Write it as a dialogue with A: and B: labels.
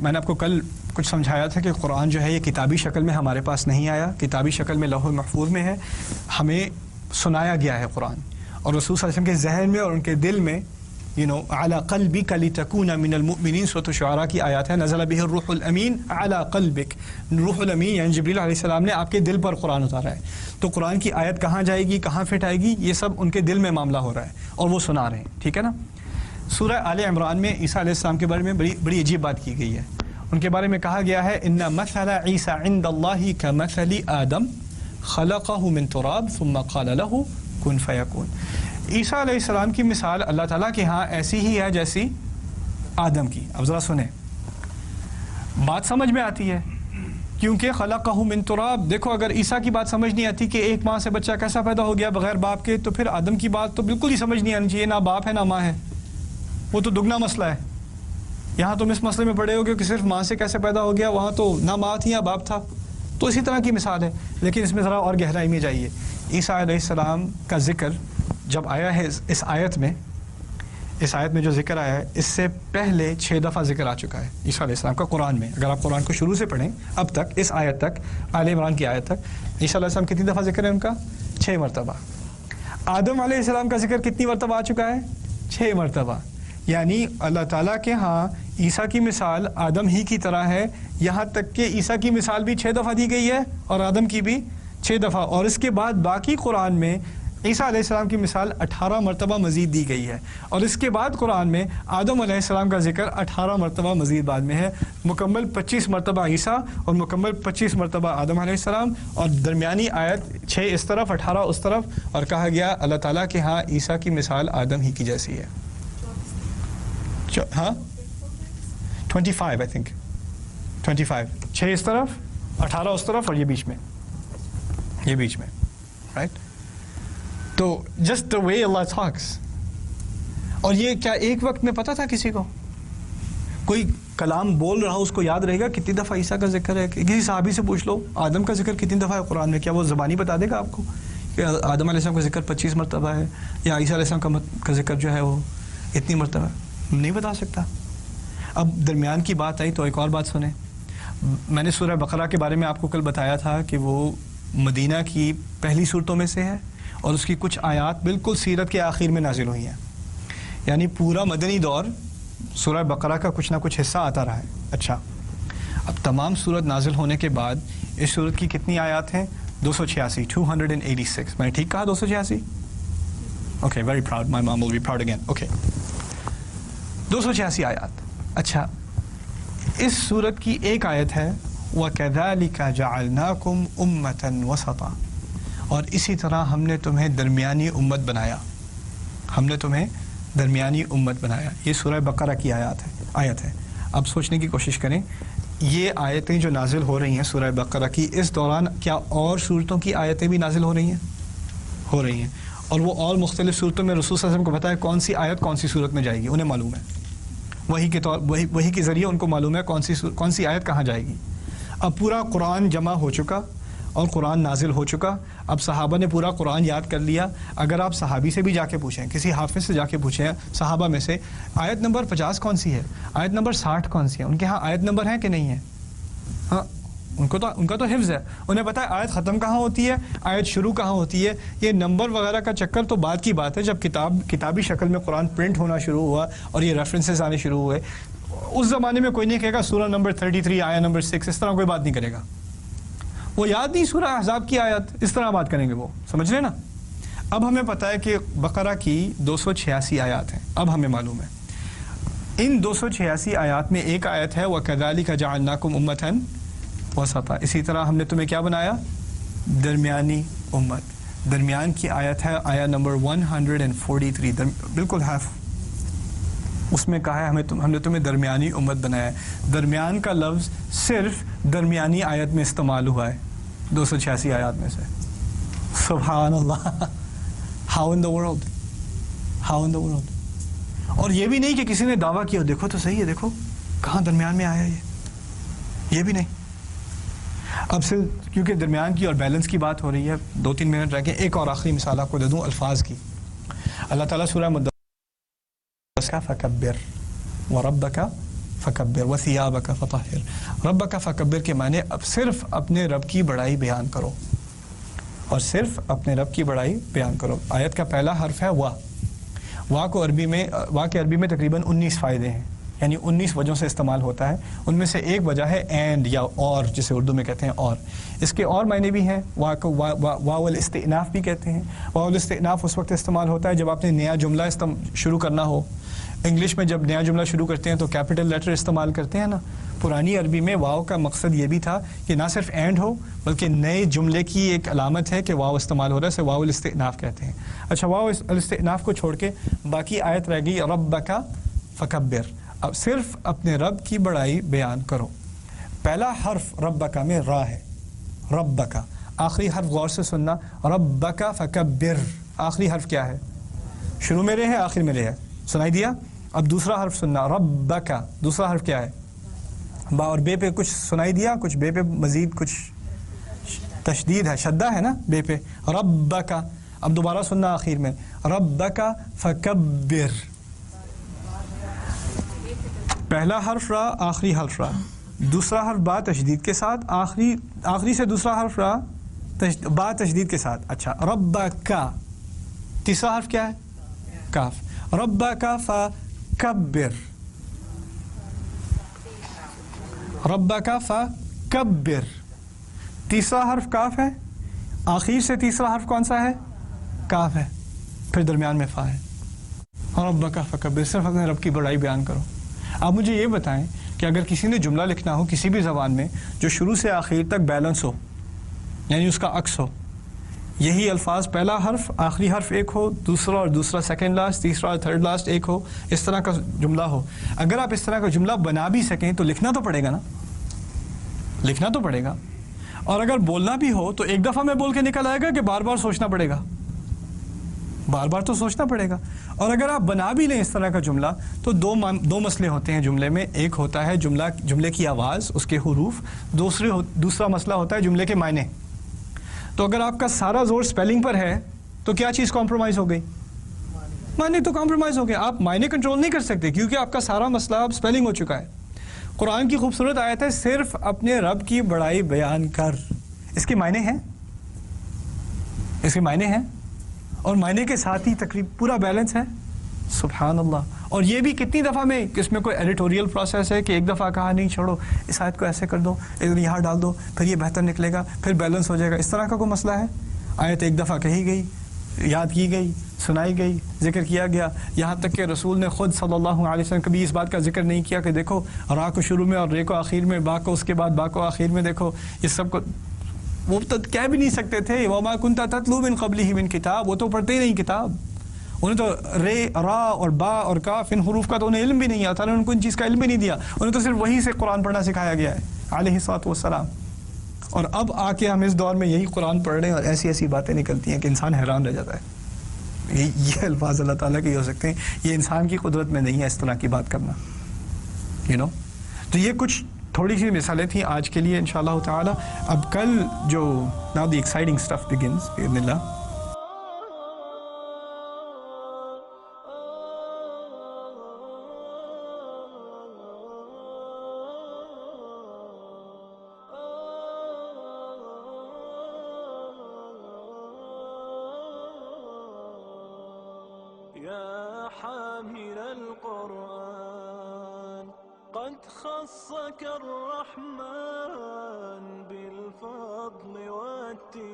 A: میں نے آپ کو کل کچھ سمجھایا تھا کہ قرآن جو ہے یہ کتابی شکل میں ہمارے پاس نہیں آیا، کتابی شکل میں لوح محفوظ میں ہے، ہمیں سنایا گیا ہے قرآن، اور رسول صلی اللہ علیہ وسلم کے ذہن میں اور ان کے دل میں علی قلبک لتکون من المؤمنین، سورۃ الشعراء کی آیات ہے، نزل بہ الروح الامین علی قلبک، روح الامین یعنی جبریل علیہ السلام نے آپ کے دل پر قرآن اتارا ہے. تو قرآن کی آیت کہاں جائے گی، کہاں فٹ آئے گی، یہ سب ان کے دل میں معاملہ ہو رہا ہے اور وہ سنا رہے ہیں. ٹھیک ہے نا. سورہ آل عمران میں عیسیٰ علیہ السلام کے بارے میں بڑی عجیب بات کی گئی ہے. ان کے بارے میں کہا گیا ہے ان مثل عیسیٰ عند اللہ کمثل آدم خلقہ من تراب ثم قال له کن فیکون. عیسیٰ علیہ السلام کی مثال اللہ تعالیٰ کے ہاں ایسی ہی ہے جیسی آدم کی. اب ذرا سنیں، بات سمجھ میں آتی ہے کیونکہ خلقہ من تراب. دیکھو اگر عیسیٰ کی بات سمجھ نہیں آتی کہ ایک ماں سے بچہ کیسا پیدا ہو گیا بغیر باپ کے، تو پھر آدم کی بات تو بالکل ہی سمجھ نہیں آنی چاہیے، نہ باپ ہے نہ ماں ہے، وہ تو دگنا مسئلہ ہے. یہاں تم اس مسئلے میں پڑے ہو کہ صرف ماں سے کیسے پیدا ہو گیا، وہاں تو نہ ماں تھی نہ باپ تھا. تو اسی طرح کی مثال ہے، لیکن اس میں ذرا اور گہرائی میں جائیے. عیسیٰ علیہ السلام کا ذکر جب آیا ہے اس آیت میں جو ذکر آیا ہے، اس سے پہلے 6 دفعہ ذکر آ چکا ہے عیسیٰ علیہ السلام کا قرآن میں. اگر آپ قرآن کو شروع سے پڑھیں اب تک، اس آیت تک، آل عمران کی آیت تک، عیسیٰ علیہ السلام کتنی دفعہ ذکر ہے ان کا؟ 6 مرتبہ. آدم علیہ السلام کا ذکر کتنی مرتبہ آ چکا ہے؟ 6 مرتبہ. یعنی اللہ تعالیٰ کے ہاں عیسیٰ کی مثال آدم ہی کی طرح ہے، یہاں تک کہ عیسیٰ کی مثال بھی 6 دفعہ دی گئی ہے اور آدم کی بھی 6 دفعہ. اور اس کے بعد باقی قرآن میں عیسیٰ علیہ السلام کی مثال 18 مرتبہ مزید دی گئی ہے، اور اس کے بعد قرآن میں آدم علیہ السلام کا ذکر 18 مرتبہ مزید بعد میں ہے. مکمل 25 مرتبہ عیسیٰ اور مکمل 25 مرتبہ آدم علیہ السلام، اور درمیانی آیت 6 اس طرف 18 اس طرف، اور کہا گیا اللہ تعالیٰ کے ہاں عیسیٰ کی مثال آدم ہی کی جیسی ہے. ہاں 25 آئی تھنک 25، 6 اس طرف 18 اس طرف اور یہ بیچ میں رائٹ. تو جسٹ دا وے اللہ ٹاکس. اور یہ کیا ایک وقت میں پتا تھا کسی کو؟ کوئی کلام بول رہا اس کو یاد رہے گا کتنی دفعہ عیسیٰ کا ذکر ہے؟ کسی صحابی سے پوچھ لو آدم کا ذکر کتنی دفعہ ہے قرآن میں، کیا وہ زبانی بتا دے گا آپ کو کہ آدم علیہ السلام کا ذکر 25 مرتبہ ہے یا عیسیٰ علیہ السلام کا ذکر جو ہے وہ اتنی مرتبہ ہے؟ نہیں بتا سکتا. اب درمیان کی بات آئی تو ایک اور بات سنیں. میں نے سورہ بقرہ کے بارے میں آپ کو کل بتایا تھا کہ وہ مدینہ کی پہلی صورتوں میں سے ہے، اور اس کی کچھ آیات بالکل سیرت کے آخر میں نازل ہوئی ہیں. یعنی پورا مدنی دور سورہ بقرہ کا کچھ نہ کچھ حصہ آتا رہا ہے. اچھا، اب تمام سورت نازل ہونے کے بعد اس سورت کی کتنی آیات ہیں؟ 286. 286. میں نے ٹھیک کہا 286؟ Okay, very proud, my mom will be proud again. Okay, 286 آیات. اچھا، اس سورت کی ایک آیت ہے وَكَذَلِكَ جَعَلْنَاكُمْ أُمَّةً وَسَطًا، اور اسی طرح ہم نے تمہیں درمیانی امت بنایا. یہ سورہ بقرہ کی آیت ہے. اب سوچنے کی کوشش کریں، یہ آیتیں جو نازل ہو رہی ہیں سورہ بقرہ کی، اس دوران کیا اور صورتوں کی آیتیں بھی نازل ہو رہی ہیں؟ اور وہ اور مختلف صورتوں میں رسول صلی اللہ علیہ وسلم کو پتہ ہے کون سی آیت کون سی صورت میں جائے گی، انہیں معلوم ہے. وہی کے ذریعے ان کو معلوم ہے کون سی آیت کہاں جائے گی. اب پورا قرآن جمع ہو چکا اور قرآن نازل ہو چکا. اب صحابہ نے پورا قرآن یاد کر لیا. اگر آپ صحابی سے بھی جا کے پوچھیں، کسی حافظ سے جا کے پوچھیں صحابہ میں سے، آیت نمبر 50 کون سی ہے، آیت نمبر 60 کون سی ہے، ان کے ہاں آیت نمبر ہے کہ نہیں ہے؟ ہاں، ان کا تو حفظ ہے، انہیں پتہ ہے آیت ختم کہاں ہوتی ہے، آیت شروع کہاں ہوتی ہے. یہ نمبر وغیرہ کا چکر تو بعد کی بات ہے. جب کتابی شکل میں قرآن پرنٹ ہونا شروع ہوا اور یہ ریفرنسز آنے شروع ہوئے، اس زمانے میں کوئی نہیں کہے گا سورہ نمبر 33 آیا نمبر 6، اس طرح کوئی بات نہیں کرے گا. وہ یاد نہیں سورہ احزاب کی آیت، اس طرح بات کریں گے وہ، سمجھ لیں نا. اب ہمیں پتہ ہے کہ بقرہ کی 286 آیات ہیں. اب ہمیں معلوم ہے ان 286 آیات میں ایک آیت ہے وَكَذَلِكَ جَعَلْنَاكُمْ أُمَّةً وسطا، اسی طرح ہم نے تمہیں کیا بنایا؟ درمیانی امت. درمیان کی آیت ہے آیا نمبر 143، بالکل ہاف. اس میں کہا ہے ہم نے تمہیں درمیانی امت بنایا ہے. درمیان کا لفظ صرف درمیانی آیت میں استعمال ہوا ہے 286 آیات میں سے. سبحان اللہ، ہاؤ ان دا ورلڈ. اور یہ بھی نہیں کہ کسی نے دعویٰ کیا دیکھو تو صحیح ہے، دیکھو کہاں درمیان میں آیا یہ بھی نہیں. اب سے کیونکہ درمیان کی اور بیلنس کی بات ہو رہی ہے، 2-3 منٹ رہ گئے. ایک اور آخری مثال آپ کو دے دوں الفاظ کی. اللہ تعالیٰ سورہ مدثر فکبر وربک فکبر وثیابک فطہر۔ ربک فکبر کے معنی اب صرف اپنے رب کی بڑائی بیان کرو، اور صرف اپنے رب کی بڑائی بیان کرو۔ آیت کا پہلا حرف ہے وا۔ وا کے عربی میں تقریباً 19 فائدے ہیں، یعنی 19 وجہوں سے استعمال ہوتا ہے۔ ان میں سے ایک وجہ ہے اینڈ یا اور، جسے اردو میں کہتے ہیں اور۔ اس کے اور معنی بھی ہیں۔ واو الاستئناف بھی کہتے ہیں۔ واو الاستئناف اس وقت استعمال ہوتا ہے جب آپ نے نیا جملہ شروع کرنا ہو۔ انگلش میں جب نیا جملہ شروع کرتے ہیں تو کیپٹل لیٹر استعمال کرتے ہیں نا۔ پرانی عربی میں واو کا مقصد یہ بھی تھا کہ نہ صرف اینڈ ہو بلکہ نئے جملے کی ایک علامت ہے کہ واو استعمال ہو رہا ہے، اسے واو الاستئناف کہتے ہیں۔ اچھا، واو الاستئناف کو چھوڑ کے باقی آیت رہ گئی ربک فکبر۔ اب صرف اپنے رب کی بڑائی بیان کرو۔ پہلا حرف ربک میں را ہے، ربک۔ آخری حرف غور سے سننا، ربک فکبر۔ آخری حرف کیا ہے؟ شروع میں رے ہے، آخر میں رے ہے، سنائی دیا؟ اب دوسرا حرف سننا، ربک۔ دوسرا حرف کیا ہے؟ با اور بے پہ کچھ سنائی دیا؟ کچھ بے پہ مزید کچھ تشدید ہے، شدہ ہے نا بے پہ، ربک۔ اب دوبارہ سننا آخر میں، ربک فکبر۔ پہلا حرف را، آخری حرف را، دوسرا حرف با تشدید کے ساتھ، آخری سے دوسرا حرف را با تشدید کے ساتھ۔ اچھا، ربک۔ تیسرا حرف کیا ہے؟ کاف۔ ربک فکبر، ربک فکبر۔ تیسرا حرف کاف ہے، آخر سے تیسرا حرف کون سا ہے؟ کاف ہے، پھر درمیان میں فا ہے۔ ربک فکبر، صرف اپنے رب کی بڑائی بیان کرو۔ آپ مجھے یہ بتائیں کہ اگر کسی نے جملہ لکھنا ہو کسی بھی زبان میں جو شروع سے آخر تک بیلنس ہو، یعنی اس کا عکس ہو، یہی الفاظ پہلا حرف آخری حرف ایک ہو، دوسرا اور دوسرا سیکنڈ لاسٹ، تیسرا اور تھرڈ لاسٹ ایک ہو، اس طرح کا جملہ ہو، اگر آپ اس طرح کا جملہ بنا بھی سکیں تو لکھنا تو پڑے گا نا، لکھنا تو پڑے گا۔ اور اگر بولنا بھی ہو تو ایک دفعہ میں بول کے نکل آئے گا کہ بار بار سوچنا پڑے گا؟ بار بار تو سوچنا پڑے گا۔ اور اگر آپ بنا بھی لیں اس طرح کا جملہ تو دو مسئلے ہوتے ہیں جملے میں۔ ایک ہوتا ہے جملے کی آواز، اس کے حروف، دوسرا مسئلہ ہوتا ہے جملے کے معنی۔ تو اگر آپ کا سارا زور سپیلنگ پر ہے تو کیا چیز کمپرومائز ہو گئی؟ معنی تو کمپرومائز ہو گیا۔ آپ معنی کنٹرول نہیں کر سکتے کیونکہ آپ کا سارا مسئلہ اب سپیلنگ ہو چکا ہے۔ قرآن کی خوبصورت آیت ہے، صرف اپنے رب کی بڑائی بیان کر۔ اس کے معنی ہیں، اس کے معنی ہیں، اور معنی کے ساتھ ہی تقریباً پورا بیلنس ہے۔ سبحان اللہ۔ اور یہ بھی کتنی دفعہ میں، اس میں کوئی ایڈیٹوریل پروسیس ہے کہ ایک دفعہ کہا نہیں چھوڑو اس آیت کو ایسے کر دو، یہاں ڈال دو، پھر یہ بہتر نکلے گا، پھر بیلنس ہو جائے گا، اس طرح کا کوئی مسئلہ ہے؟ آیت ایک دفعہ کہی گئی، یاد کی گئی، سنائی گئی، ذکر کیا گیا، یہاں تک کہ رسول نے خود صلی اللہ علیہ وسلم کبھی اس بات کا ذکر نہیں کیا کہ دیکھو را کو شروع میں اور رے کو آخر میں، با کو اس کے بعد، با کو آخر میں، دیکھو یہ سب کو وہ تو کہہ بھی نہیں سکتے تھے۔ وما کنت تتلو من قبلہ من کتاب، وہ تو پڑھتے ہی نہیں کتاب، انہیں تو رے، را اور با اور کاف ان حروف کا تو انہیں علم بھی نہیں آتا، ان کو ان چیز کا علم بھی نہیں دیا، انہیں تو صرف وہی سے قرآن پڑھنا سکھایا گیا ہے علیہ الصلوۃ والسلام۔ اور اب آ کے ہم اس دور میں یہی قرآن پڑھ رہے ہیں اور ایسی ایسی باتیں نکلتی ہیں کہ انسان حیران رہ جاتا ہے۔ یہ الفاظ اللہ تعالیٰ کے ہو سکتے ہیں، یہ انسان کی قدرت میں نہیں ہے اس طرح کی بات کرنا، تو یہ کچھ تھوڑی سی مثالیں تھیں آج کے لیے انشاءاللہ تعالی۔ اب کل جو now the exciting stuff begins بإذن اللہ۔
B: يا حامل القرآن قد خصك الرحمن بالفضل والتي